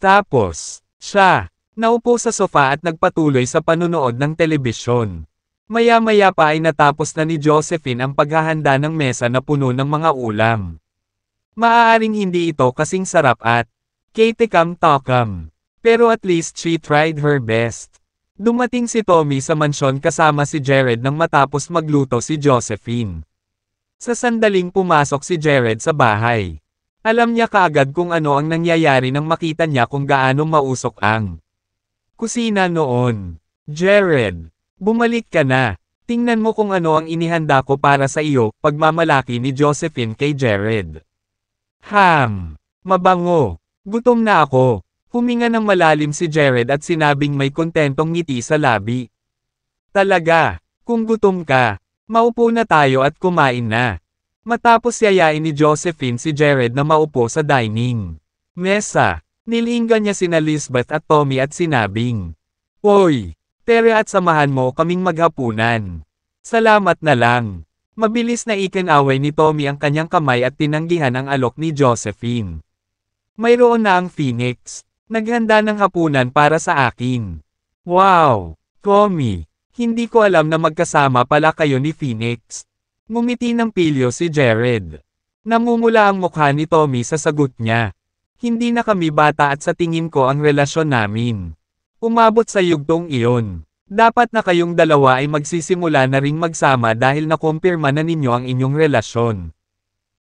Tapos, siya, naupo sa sofa at nagpatuloy sa panunood ng telebisyon. Maya-maya pa ay natapos na ni Josephine ang paghahanda ng mesa na puno ng mga ulam. Maaaring hindi ito kasing sarap at Kate-kam-takam. Pero at least she tried her best. Dumating si Tommy sa mansyon kasama si Jared nang matapos magluto si Josephine. Sa sandaling pumasok si Jared sa bahay. Alam niya kaagad kung ano ang nangyayari nang makita niya kung gaano mausok ang kusina noon. Jared, bumalik ka na. Tingnan mo kung ano ang inihanda ko para sa iyo, pagmamalaki ni Josephine kay Jared. Mabango. Gutom na ako. Huminga ng malalim si Jared at sinabing may kontentong ngiti sa labi. Talaga, kung gutom ka, maupo na tayo at kumain na. Matapos yayain ni Josephine si Jared na maupo sa dining mesa, nilinggan niya sina Lisbeth at Tommy at sinabing, Hoy! Tere at samahan mo kaming maghapunan. Salamat na lang. Mabilis na ikinaway ni Tommy ang kanyang kamay at tinanggihan ang alok ni Josephine. Mayroon na ang Phoenix. Naghanda ng hapunan para sa akin. Wow! Tommy, hindi ko alam na magkasama pala kayo ni Phoenix. Ngumiti ng pilyo si Jared. Namumula ang mukha ni Tommy sa sagot niya. Hindi na kami bata at sa tingin ko ang relasyon namin. Umabot sa yugtong iyon. Dapat na kayong dalawa ay magsisimula na ring magsama dahil nakumpirma na ninyo ang inyong relasyon.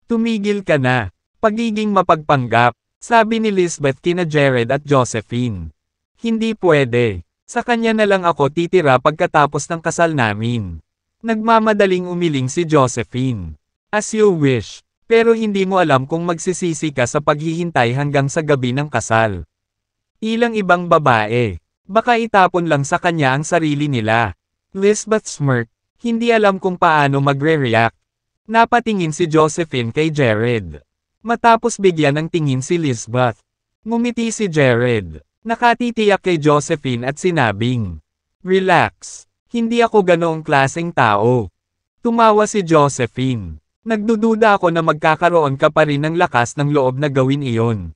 Tumigil ka na. Pagiging mapagpanggap. Sabi ni Lisbeth kina Jared at Josephine. Hindi pwede. Sa kanya na lang ako titira pagkatapos ng kasal namin. Nagmamadaling umiling si Josephine. As you wish. Pero hindi mo alam kung magsisisi ka sa paghihintay hanggang sa gabi ng kasal. Ilang ibang babae. Baka itapon lang sa kanya ang sarili nila. Lisbeth smirked. Hindi alam kung paano magre-react. Napatingin si Josephine kay Jared. Matapos bigyan ng tingin si Lisbeth. Ngumiti si Jared. Nakatitiyak kay Josephine at sinabing, "Relax. Hindi ako ganoong klaseng tao." Tumawa si Josephine. Nagdududa ako na magkakaroon ka pa rin ng lakas ng loob na gawin iyon.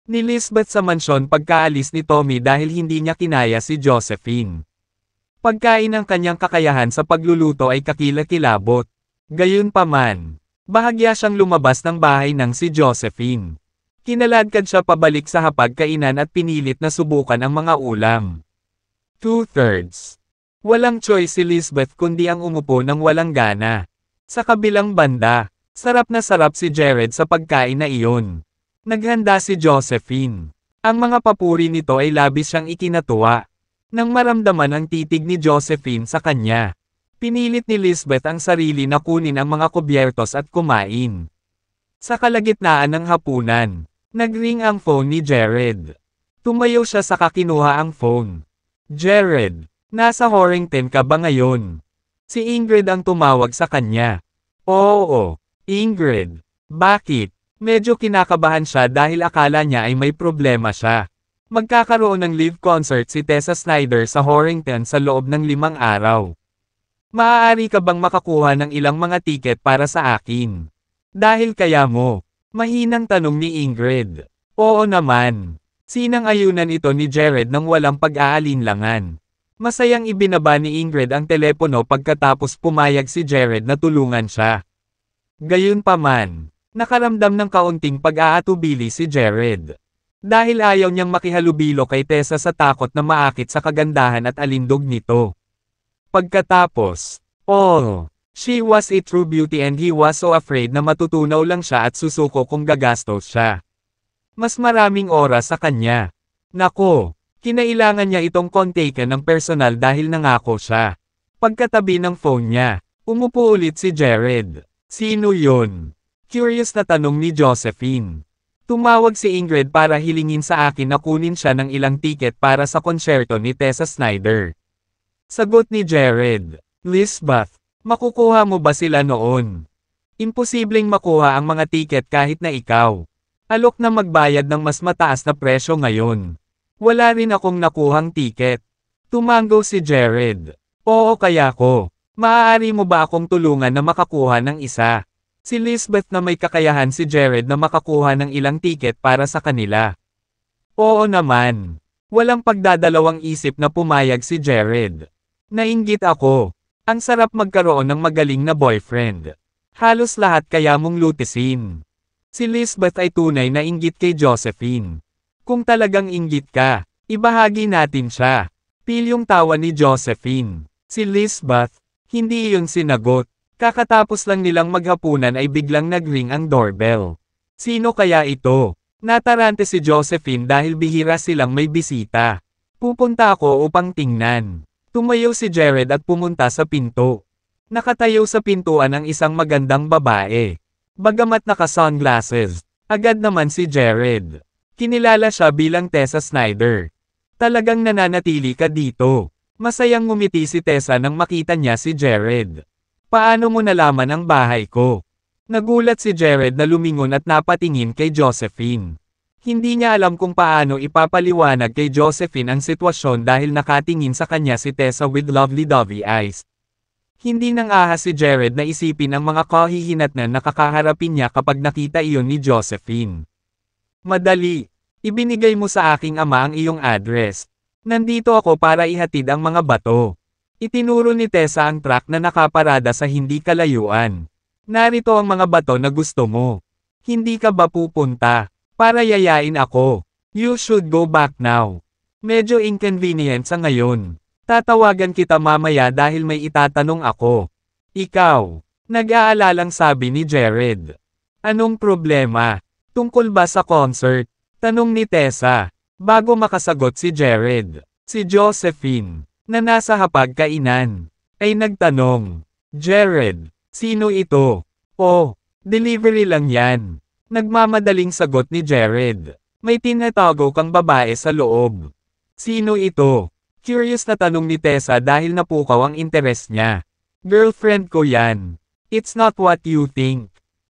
Ni Lisbeth sa mansyon pagkaalis ni Tommy dahil hindi niya kinaya si Josephine. Pagkain ng kanyang kakayahan sa pagluluto ay kakilakilabot. Gayunpaman, bahagya siyang lumabas ng bahay ng si Josephine. Kinaladkad siya pabalik sa hapagkainan at pinilit na subukan ang mga ulam. 2/3. Walang choice si Lisbeth kundi ang umupo ng walang gana. Sa kabilang banda, sarap na sarap si Jared sa pagkain na iyon. Naghanda si Josephine. Ang mga papuri nito ay labis siyang ikinatuwa. Nang maramdaman ang titig ni Josephine sa kanya, pinilit ni Lisbeth ang sarili na kunin ang mga kubyertos at kumain. Sa kalagitnaan ng hapunan, nagring ang phone ni Jared. Tumayo siya saka kinuha ang phone. "Jared, nasa Horrington ka ba ngayon?" Si Ingrid ang tumawag sa kanya. "Oo, Ingrid. Bakit?" Medyo kinakabahan siya dahil akala niya ay may problema siya. Magkakaroon ng live concert si Tessa Snyder sa Horrington sa loob ng 5 araw. "Maaari ka bang makakuha ng ilang mga tiket para sa akin? Dahil kaya mo?" Mahinang tanong ni Ingrid. "Oo naman." Sinang-ayunan ito ni Jared nang walang pag-aalinlangan. Masayang ibinaba ni Ingrid ang telepono pagkatapos pumayag si Jared na tulungan siya. Gayunpaman, nakaramdam ng kaunting pag-aatubili si Jared. Dahil ayaw niyang makihalubilo kay Tessa sa takot na maakit sa kagandahan at alindog nito. Pagkatapos, she was a true beauty and he was so afraid na matutunaw lang siya at susuko kung gagastos siya. Mas maraming oras sa kanya. Nako, kinailangan niya itong kontaken ng personal dahil nangako siya. Pagkatabi ng phone niya, umupo ulit si Jared. "Sino yun?" Curious na tanong ni Josephine. "Tumawag si Ingrid para hilingin sa akin na kunin siya ng ilang tiket para sa konsyerto ni Tessa Snyder." Sagot ni Jared. "Lisbeth, makukuha mo ba sila noon?" "Imposibleng makuha ang mga tiket kahit na ikaw. Alok na magbayad ng mas mataas na presyo ngayon. Wala rin akong nakuhang tiket." Tumango si Jared. "Oo kaya ko. Maaari mo ba akong tulungan na makakuha ng isa?" Si Lisbeth na may kakayahan si Jared na makakuha ng ilang tiket para sa kanila. "Oo naman." Walang pagdadalawang isip na pumayag si Jared. "Nainggit ako. Ang sarap magkaroon ng magaling na boyfriend. Halos lahat kaya mong lutisin." Si Lisbeth ay tunay na inggit kay Josephine. "Kung talagang inggit ka, ibahagi natin siya." Pilyong tawa ni Josephine. Si Lisbeth, hindi iyon sinagot. Kakatapos lang nilang maghapunan ay biglang nagring ang doorbell. Sino kaya ito? Natarante si Josephine dahil bihira silang may bisita. "Pupunta ako upang tingnan." Tumayo si Jared at pumunta sa pinto. Nakatayo sa pintuan ang isang magandang babae. Bagamat naka-sunglasses, agad naman si Jared. Kinilala siya bilang Tessa Snyder. "Talagang nananatili ka dito." Masayang ngumiti si Tessa nang makita niya si Jared. "Paano mo nalaman ang bahay ko?" Nagulat si Jared na lumingon at napatingin kay Josephine. Hindi niya alam kung paano ipapaliwanag kay Josephine ang sitwasyon dahil nakatingin sa kanya si Tessa with lovely dovey eyes. Hindi nang ahas si Jared na isipin ang mga kahihinatnan na kakaharapin niya kapag nakita iyon ni Josephine. "Madali. Ibinigay mo sa aking ama ang iyong address. Nandito ako para ihatid ang mga bato." Itinuro ni Tessa ang truck na nakaparada sa hindi kalayuan. "Narito ang mga bato na gusto mo. Hindi ka ba pupunta? Para yayain ako. You should go back now. Medyo inconvenient sa ngayon. Tatawagan kita mamaya dahil may itatanong ako." "Ikaw?" Nag-aalalang sabi ni Jared. "Anong problema?" Tungkol ba sa concert? Tanong ni Tessa. Bago makasagot si Jared, si Josephine, na nasa hapagkainan, ay nagtanong, Jared, sino ito? Oh, delivery lang yan. Nagmamadaling sagot ni Jared. May tinatago kang babae sa loob. Sino ito? Curious na tanong ni Tessa dahil napukaw ang interes niya. Girlfriend ko yan. It's not what you think.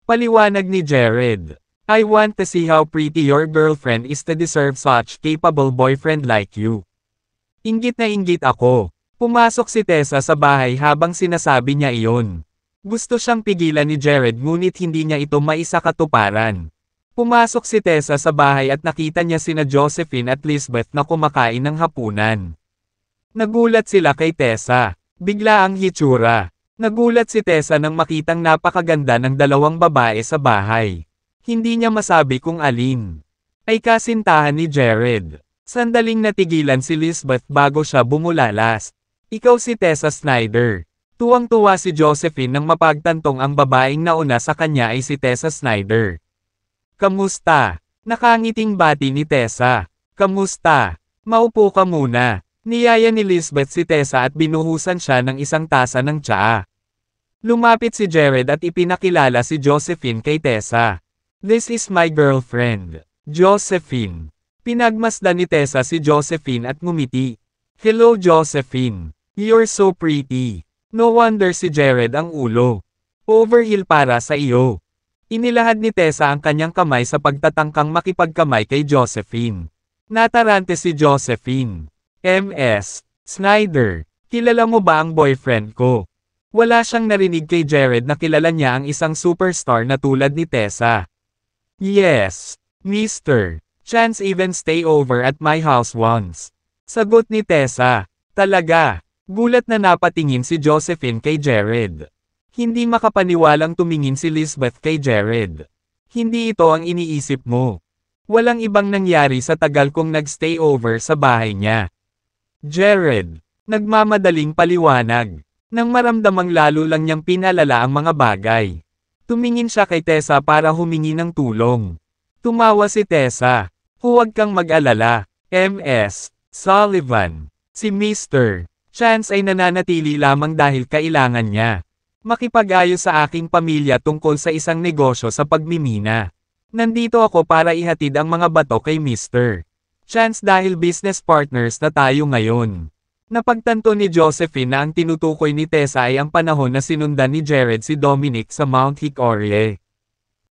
Paliwanag ni Jared. I want to see how pretty your girlfriend is to deserve such capable boyfriend like you. Inggit na inggit ako. Pumasok si Tessa sa bahay habang sinasabi niya iyon. Gusto siyang pigilan ni Jared ngunit hindi niya ito maisakatuparan. Pumasok si Tessa sa bahay at nakita niya sina Josephine at Lisbeth na kumakain ng hapunan. Nagulat sila kay Tessa. Bigla ang hitsura. Nagulat si Tessa nang makitang napakaganda ng dalawang babae sa bahay. Hindi niya masabi kung alin ay kasintahan ni Jared. Sandaling natigilan si Lisbeth bago siya bumulalas. Ikaw si Tessa Snyder. Tuwang-tuwa si Josephine nang mapagtantong ang babaeng nauna sa kanya ay si Tessa Snyder. Kamusta? Nakangiting bati ni Tessa. Kamusta? Maupo ka muna. Niyaya ni Lisbeth si Tessa at binuhusan siya ng isang tasa ng tsaa. Lumapit si Jared at ipinakilala si Josephine kay Tessa. This is my girlfriend, Josephine. Pinagmasdan ni Tessa si Josephine at ngumiti. Hello Josephine. You're so pretty. No wonder si Jared ang ulo. Overheal para sa iyo. Inilahad ni Tessa ang kanyang kamay sa pagtatangkang makipagkamay kay Josephine. Natarante si Josephine. Ms. Snyder, kilala mo ba ang boyfriend ko? Wala siyang narinig kay Jared na kilala niya ang isang superstar na tulad ni Tessa. Yes, Mr. Chance even stay over at my house once. Sagot ni Tessa. Talaga. Gulat na napatingin si Josephine kay Jared. Hindi makapaniwalang tumingin si Lisbeth kay Jared. Hindi ito ang iniisip mo. Walang ibang nangyari sa tagal kong nagstay over sa bahay niya. Jared, nagmamadaling paliwanag. Nang maramdamang lalo lang niyang pinalala ang mga bagay. Tumingin siya kay Tessa para humingi ng tulong. Tumawa si Tessa. Huwag kang mag-alala, Ms. Sullivan. Si Mr. Chance ay nananatili lamang dahil kailangan niya makipag-ayos sa aking pamilya tungkol sa isang negosyo sa pagmimina. Nandito ako para ihatid ang mga bato kay Mr. Chance dahil business partners na tayo ngayon. Napagtanto ni Josephine na ang tinutukoy ni Tessa ay ang panahon na sinundan ni Jared si Dominic sa Mount Hickory.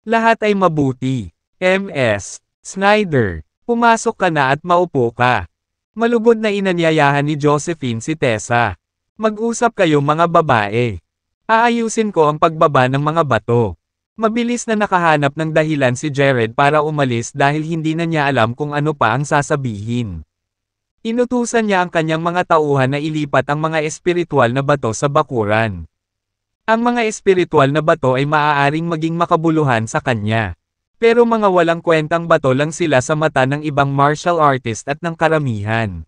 Lahat ay mabuti. Ms. Snyder, pumasok ka na at maupo ka. Malugod na inanyayahan ni Josephine si Tessa. Mag-usap kayo mga babae. Aayusin ko ang pagbaba ng mga bato. Mabilis na nakahanap ng dahilan si Jared para umalis dahil hindi na niya alam kung ano pa ang sasabihin. Inutusan niya ang kanyang mga tauhan na ilipat ang mga espiritual na bato sa bakuran. Ang mga espiritual na bato ay maaaring maging makabuluhan sa kanya. Pero mga walang kwentang bato lang sila sa mata ng ibang martial artist at ng karamihan.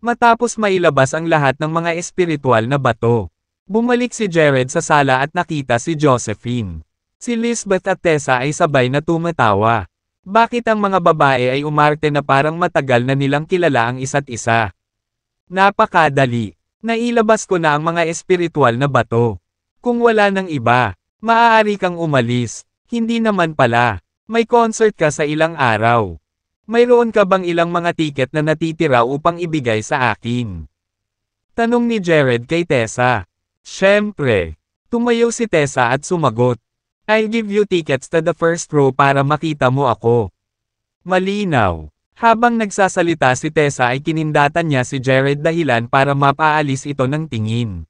Matapos mailabas ang lahat ng mga espiritual na bato, bumalik si Jared sa sala at nakita si Josephine. Si Lisbeth at Tessa ay sabay na tumatawa. Bakit ang mga babae ay umarte na parang matagal na nilang kilala ang isa't isa? Napakadali. Nailabas ko na ang mga espiritual na bato. Kung wala nang iba, maaari kang umalis. Hindi naman pala. May concert ka sa ilang araw. Mayroon ka bang ilang mga tiket na natitira upang ibigay sa akin? Tanong ni Jared kay Tessa. Siyempre. Tumayo si Tessa at sumagot. I'll give you tickets to the first row para makita mo ako. Malinaw. Habang nagsasalita si Tessa ay kinindatan niya si Jared dahilan para mapaalis ito ng tingin.